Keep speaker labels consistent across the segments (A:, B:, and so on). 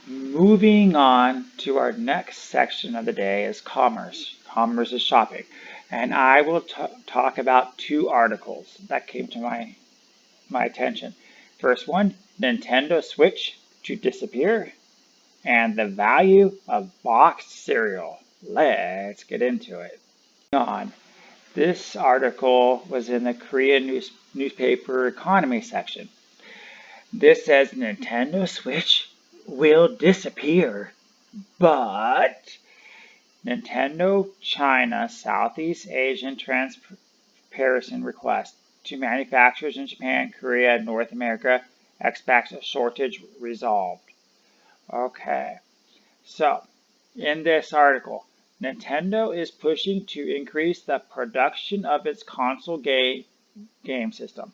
A: Moving on to our next section of the day is commerce. Commerce is shopping. And I will talk about two articles that came to my attention. First one, Nintendo Switch to disappear, and the value of boxed cereal. Let's get into it. On. This article was in the Korean newspaper economy section. This says Nintendo Switch will disappear, but Nintendo China Southeast Asian transparency request to manufacturers in Japan, Korea, and North America expects a shortage resolved. Okay, so in this article, Nintendo is pushing to increase the production of its console game system,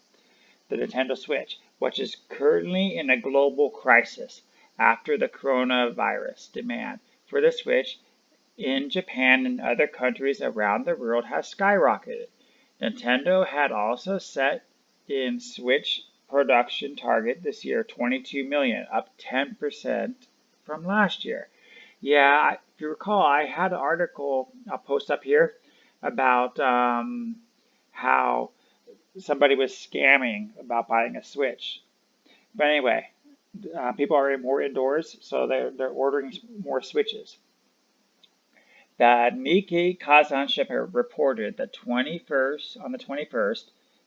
A: the Nintendo Switch, which is currently in a global crisis after the coronavirus. Demand for the Switch in Japan and other countries around the world has skyrocketed. Nintendo had also set in Switch production target this year 22 million, up 10% from last year. Yeah, if you recall, I had an article I'll post up here about how somebody was scamming about buying a Switch. But anyway, people are more indoors, so they're ordering more Switches. The Nikkei Kazan Shipper reported on the 21st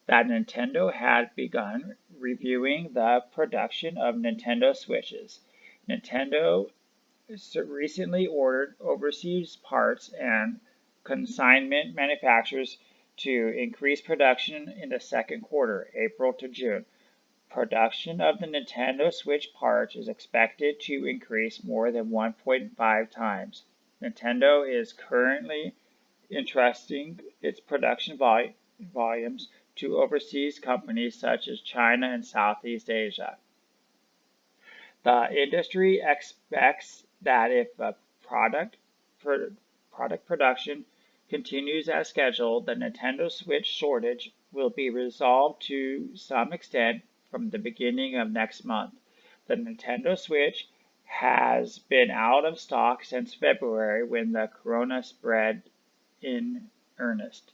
A: that Nintendo had begun reviewing the production of Nintendo Switches. Nintendo recently ordered overseas parts and consignment manufacturers to increase production in the second quarter, April to June. Production of the Nintendo Switch parts is expected to increase more than 1.5 times. Nintendo is currently entrusting its production volumes to overseas companies such as China and Southeast Asia. The industry expects that if product production continues as scheduled, the Nintendo Switch shortage will be resolved to some extent from the beginning of next month. The Nintendo Switch has been out of stock since February when the corona spread in earnest.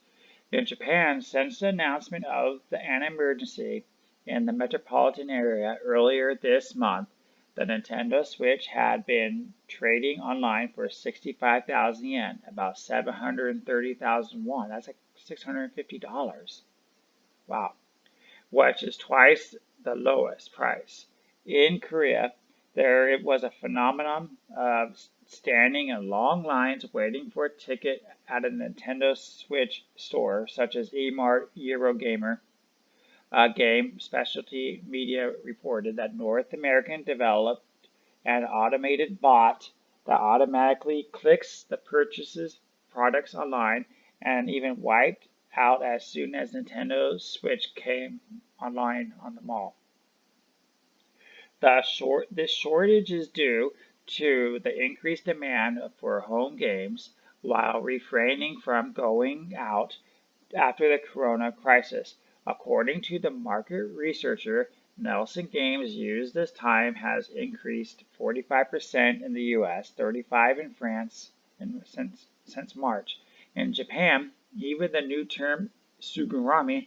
A: In Japan, since the announcement of an emergency in the metropolitan area earlier this month, the Nintendo Switch had been trading online for 65,000 yen, about 730,000 won. That's like $650. Wow. Which is twice the lowest price. In Korea, there was a phenomenon of standing in long lines waiting for a ticket at a Nintendo Switch store, such as eMart Eurogamer. Game Specialty Media reported that North American developed an automated bot that automatically clicks the purchases products online and even wiped out as soon as Nintendo Switch came online on the mall. This shortage is due to the increased demand for home games while refraining from going out after the corona crisis. According to the market researcher, Nelson Games use this time has increased 45% in the US, 35% in France since March. In Japan, even the new term Sugurami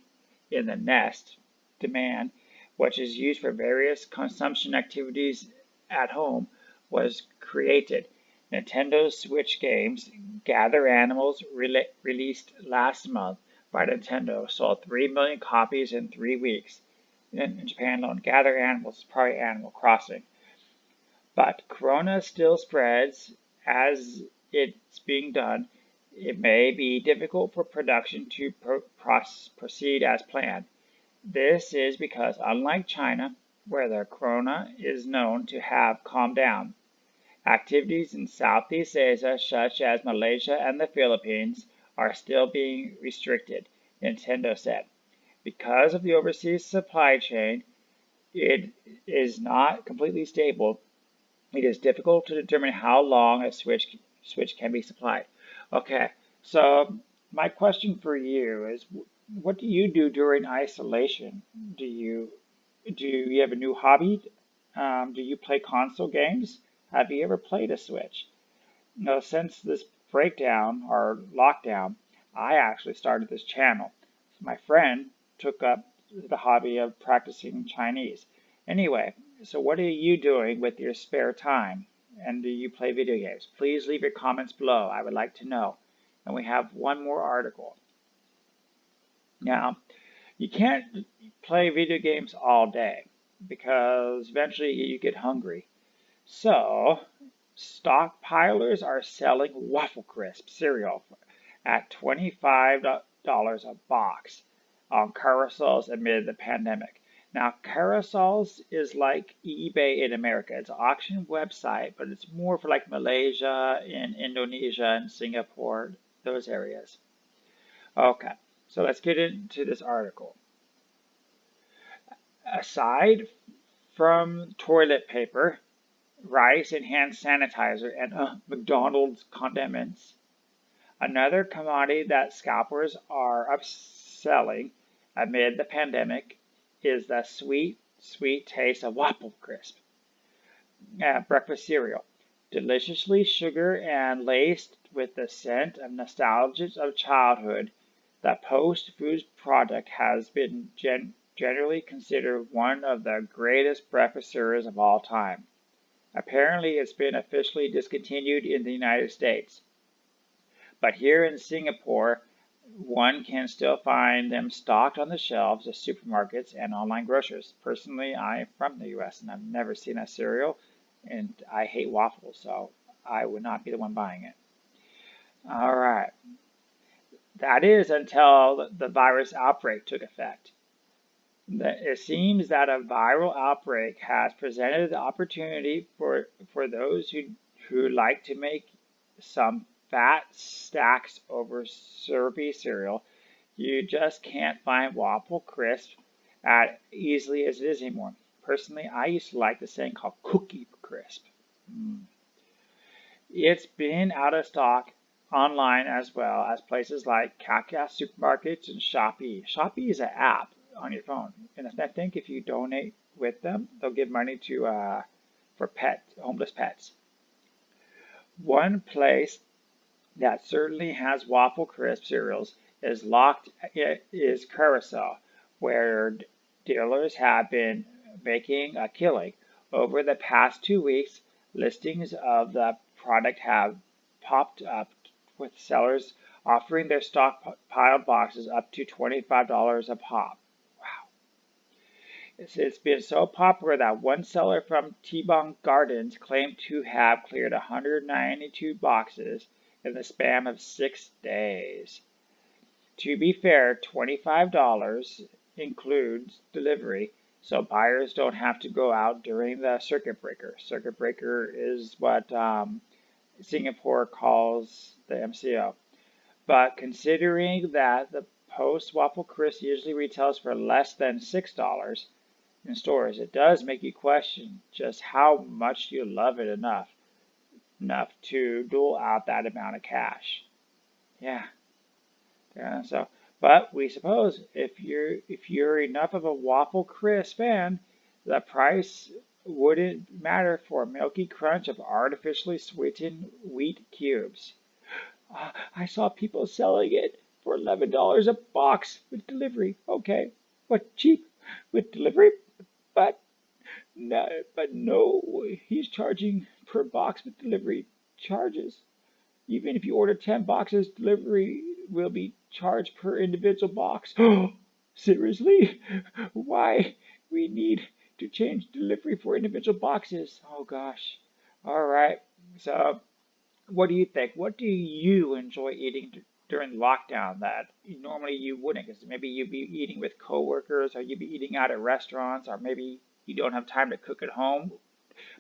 A: in the Nest demand, which is used for various consumption activities at home, was created. Nintendo Switch games Gather Animals, released last month by Nintendo, sold 3 million copies in 3 weeks. In Japan alone, Gather Animals is probably Animal Crossing. But Corona still spreads as it's being done. It may be difficult for production to proceed as planned. This is because, unlike China, where the corona is known to have calmed down, activities in Southeast Asia, such as Malaysia and the Philippines, are still being restricted, Nintendo said. Because of the overseas supply chain, it is not completely stable. It is difficult to determine how long a Switch can be supplied. Okay, so my question for you is, what do you do during isolation? Do you have a new hobby? Do you play console games? Have you ever played a Switch? Since this breakdown or lockdown, I actually started this channel. My friend took up the hobby of practicing Chinese. Anyway, so what are you doing with your spare time? And do you play video games? Please leave your comments below. I would like to know. And we have one more article. Now, you can't play video games all day because eventually you get hungry. So, Stockpilers are selling Waffle Crisp cereal at $25 a box on Carousell's amid the pandemic. Now, Carousell's is like eBay in America. It's an auction website, but it's more for like Malaysia and Indonesia and Singapore, those areas. Okay, so let's get into this article. Aside from toilet paper, rice and hand sanitizer, and McDonald's condiments, another commodity that scalpers are upselling amid the pandemic is the sweet, sweet taste of Waffle Crisp breakfast cereal. Deliciously sugar and laced with the scent of nostalgia of childhood, the post-food product has been generally considered one of the greatest breakfast cereals of all time. Apparently, it's been officially discontinued in the United States. But here in Singapore, one can still find them stocked on the shelves of supermarkets and online grocers. Personally, I'm from the US and I've never seen a cereal, and I hate waffles, so I would not be the one buying it. All right. That is until the virus outbreak took effect. It seems that a viral outbreak has presented the opportunity for those who like to make some fat stacks over syrupy cereal. You just can't find Waffle Crisp as easily as it is anymore. Personally, I used to like this thing called Cookie Crisp. It's been out of stock online as well as places like Carousell supermarkets and Shopee. Shopee is an app on your phone, and I think if you donate with them, they'll give money to for homeless pets. One place that certainly has Waffle Crisp cereals is Carousell, where dealers have been making a killing. Over the past 2 weeks, listings of the product have popped up with sellers offering their stockpiled boxes up to $25 a pop. Wow. It's been so popular that one seller from T-Bone Gardens claimed to have cleared 192 boxes in the span of 6 days. To be fair, $25 includes delivery, so buyers don't have to go out during the circuit breaker. Circuit breaker is what Singapore calls the MCO. But considering that the Post Waffle Crisp usually retails for less than $6 in stores, it does make you question just how much you love it enough to dole out that amount of cash. Yeah. So, but we suppose if you're enough of a Waffle Crisp fan, the price wouldn't matter for a milky crunch of artificially sweetened wheat cubes. I saw people selling it for $11 a box with delivery. Okay, what, cheap with delivery? But no, he's charging per box with delivery charges. Even if you order 10 boxes, delivery will be charged per individual box. Oh, seriously? Why we need to change delivery for individual boxes? Oh gosh. All right. So, what do you think? What do you enjoy eating during lockdown that normally you wouldn't? Because maybe you'd be eating with coworkers, or you'd be eating out at restaurants, or maybe you don't have time to cook at home.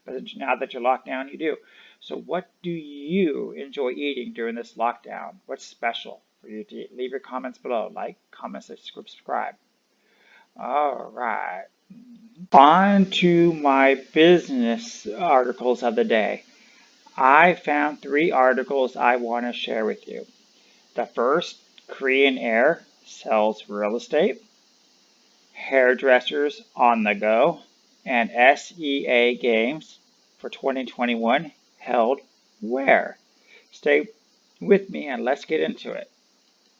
A: But now that you're locked down, you do. So what do you enjoy eating during this lockdown? What's special for you to eat? Leave your comments below. Like, comment, subscribe. All right. On to my business articles of the day. I found 3 articles I want to share with you. The first, Korean Air sells real estate, hairdressers on the go, and SEA Games for 2021 held where? Stay with me and let's get into it.